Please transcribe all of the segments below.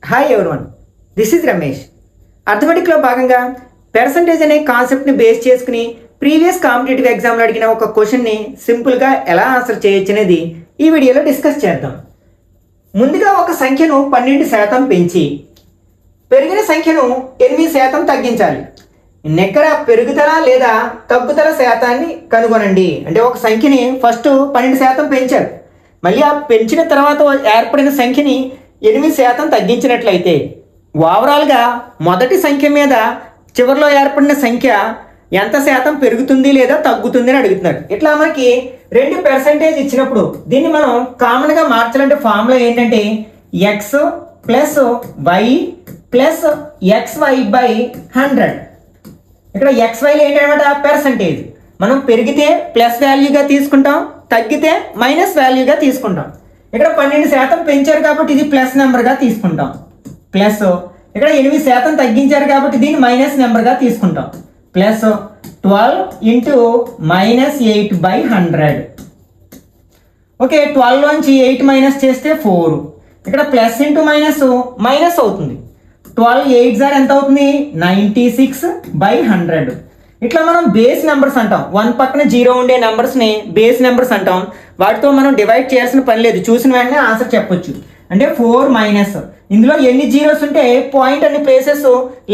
Hi everyone, this is Ramesh. అర్థమెటిక్లో భాగంగా percentage అనే కాన్సెప్ట్ని బేస్ చేసుకుని ప్రీవియస్ కాంపిటేటివ్ ఎగ్జామ్లో అడిగిన ఒక క్వశ్చన్ని సింపుల్గా ఎలా ఆన్సర్ చేయొచ్చు అనేది ఈ వీడియోలో డిస్కస్ చేద్దాం. ముందుగా ఒక సంఖ్యను 12% పెంచి పెరిగిన సంఖ్యను 8% తగ్గించాలి. నెక్కర పెరుగుదల లేదా తగ్గుదల శాతాన్ని కనుగొనండి. అంటే ఒక సంఖ్యని ఫస్ట్ 12% పెంచారు, మళ్ళీ ఆ పెంచిన తర్వాత ఏర్పడిన సంఖ్యని 8% తగ్గించినట్లయితే ఓవరాల్గా మొదటి సంఖ్య మీద చివరిలో ఏర్పడిన సంఖ్య ఎంత శాతం పెరుగుతుంది లేదా తగ్గుతుంది అని అడుగుతున్నారు. ఇట్లా మనకి 2% ఇచ్చినప్పుడు దీన్ని మనం కామన్గా మార్చాలంటే ఫార్ములా ఏంటంటే x plus y plus x y by 100. ఇక్కడ ఎక్స్వైలో ఏంటనమాట పర్సంటేజ్. మనం పెరిగితే ప్లస్ వాల్యూగా తీసుకుంటాం, తగ్గితే మైనస్ వాల్యూగా తీసుకుంటాం. ఇక్కడ 12% పెంచారు కాబట్టి ఇది ప్లస్ నెంబర్గా తీసుకుంటాం, ప్లస్ ఇక్కడ 8% తగ్గించారు కాబట్టి దీన్ని మైనస్ నెంబర్గా తీసుకుంటాం, ప్లస్ 12 ఇంటూ -8/100. ఓకే, 12 నుంచి 8 మైనస్ చేస్తే 4. ఇక్కడ ప్లస్ ఇంటూ మైనస్ అవుతుంది. 12 8 సార్ ఎంత అవుతుంది 96/100. ఇట్లా మనం బేస్ నెంబర్స్ అంటాం. 1 పక్కన 0 ఉండే నెంబర్స్ని బేస్ నెంబర్స్ అంటాం. వాటితో మనం డివైడ్ చేయాల్సిన పని లేదు, చూసిన వెంటనే ఆన్సర్ చెప్పొచ్చు. అంటే 4 మైనస్ ఇందులో ఎన్ని జీరోస్ ఉంటే పాయింట్ అన్ని ప్లేసెస్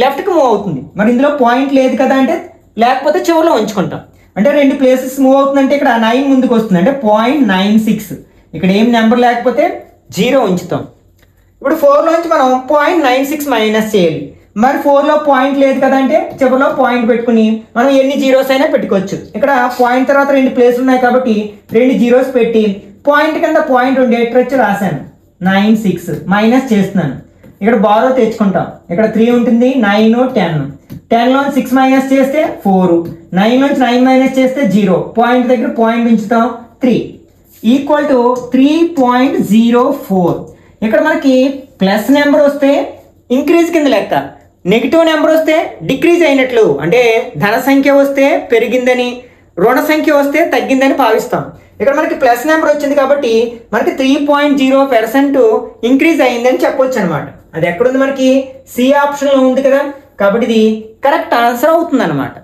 లెఫ్ట్కి మూవ్ అవుతుంది. మరి ఇందులో పాయింట్ లేదు కదా అంటే లేకపోతే చివరిలో ఉంచుకుంటాం. అంటే 2 ప్లేసెస్ మూవ్ అవుతుందంటే ఇక్కడ 9 ముందుకు వస్తుంది, అంటే 0.96. ఇక్కడ ఏం నెంబర్ లేకపోతే 0 ఉంచుతాం. ఇప్పుడు 4లోంచి మనం 0.96 మైనస్ చేయాలి. మరి 4లో పాయింట్ లేదు కదా అంటే చివరిలో పాయింట్ పెట్టుకుని మనం ఎన్ని జీరోస్ అయినా పెట్టుకోవచ్చు. ఇక్కడ పాయింట్ తర్వాత 2 ప్లేసులు ఉన్నాయి కాబట్టి 2 జీరోస్ పెట్టి పాయింట్ కింద పాయింట్ ఉండేటట్టు రాశాను. 96 మైనస్ చేస్తున్నాను. ఇక్కడ బారో తెచ్చుకుంటాం. ఇక్కడ 3 ఉంటుంది, 9 10. 10లోంచి 6 మైనస్ చేస్తే 4. 9లోంచి 9 మైనస్ చేస్తే 0. పాయింట్ దగ్గర పాయింట్ ఉంచుతాం 3 ఈక్వల్ టు 3.04. ఇక్కడ మనకి ప్లస్ నెంబర్ వస్తే ఇంక్రీజ్ కింద లెక్క, నెగిటివ్ నెంబర్ వస్తే డిక్రీజ్ అయినట్లు. అంటే ధన సంఖ్య వస్తే పెరిగిందని, రుణ సంఖ్య వస్తే తగ్గిందని భావిస్తాం. ఇక్కడ మనకి ప్లస్ నెంబర్ వచ్చింది కాబట్టి మనకి 3.0% ఇంక్రీజ్ అయిందని చెప్పొచ్చు అనమాట. అది ఎక్కడుంది మనకి సి ఆప్షన్లో ఉంది కదా, కాబట్టి ఇది కరెక్ట్ ఆన్సర్ అవుతుంది అనమాట.